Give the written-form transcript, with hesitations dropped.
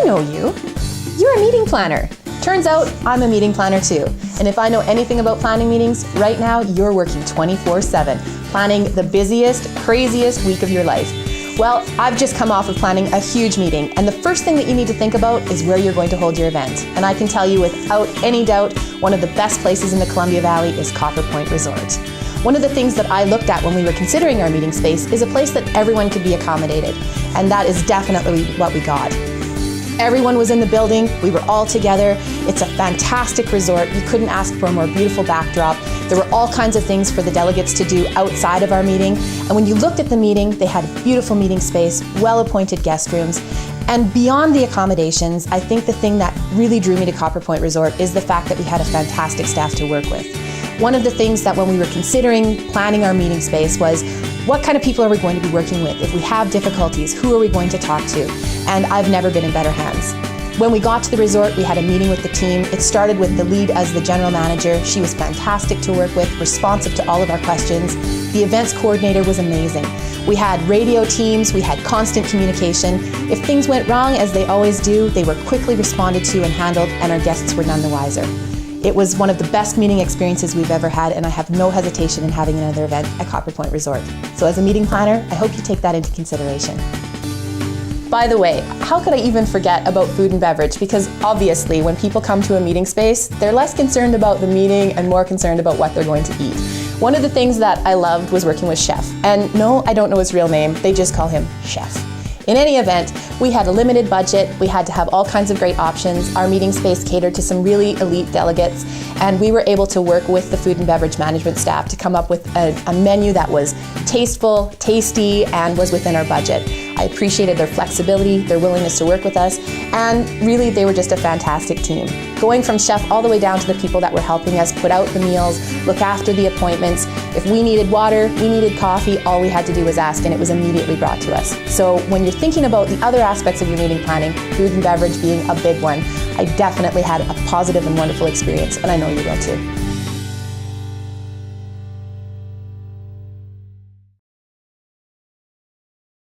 know you. You're a meeting planner. Turns out I'm a meeting planner too. And if I know anything about planning meetings, right now you're working 24/7, planning the busiest, craziest week of your life. Well, I've just come off of planning a huge meeting, and the first thing that you need to think about is where you're going to hold your event. And I can tell you without any doubt, one of the best places in the Columbia Valley is Copper Point Resort. One of the things that I looked at when we were considering our meeting space is a place that everyone could be accommodated, and that is definitely what we got. Everyone was in the building, we were all together. It's a fantastic resort. You couldn't ask for a more beautiful backdrop. There were all kinds of things for the delegates to do outside of our meeting. And when you looked at the meeting, they had a beautiful meeting space, well-appointed guest rooms. And beyond the accommodations, I think the thing that really drew me to Copper Point Resort is the fact that we had a fantastic staff to work with. One of the things that when we were considering planning our meeting space was, what kind of people are we going to be working with? If we have difficulties, who are we going to talk to? And I've never been in better hands. When we got to the resort, we had a meeting with the team. It started with the lead as the general manager. She was fantastic to work with, responsive to all of our questions. The events coordinator was amazing. We had radio teams, we had constant communication. If things went wrong, as they always do, they were quickly responded to and handled, and our guests were none the wiser. It was one of the best meeting experiences we've ever had, and I have no hesitation in having another event at Copper Point Resort. So as a meeting planner, I hope you take that into consideration. By the way, how could I even forget about food and beverage? Because obviously, when people come to a meeting space, they're less concerned about the meeting and more concerned about what they're going to eat. One of the things that I loved was working with Chef. And no, I don't know his real name, they just call him Chef. In any event, we had a limited budget, we had to have all kinds of great options. Our meeting space catered to some really elite delegates, and we were able to work with the food and beverage management staff to come up with a menu that was tasteful, tasty, and was within our budget. I appreciated their flexibility, their willingness to work with us, and really they were just a fantastic team. Going from chef all the way down to the people that were helping us put out the meals, look after the appointments. If we needed water, we needed coffee, all we had to do was ask and it was immediately brought to us. So when you're thinking about the other aspects of your meeting planning, food and beverage being a big one, I definitely had a positive and wonderful experience, and I know you will too.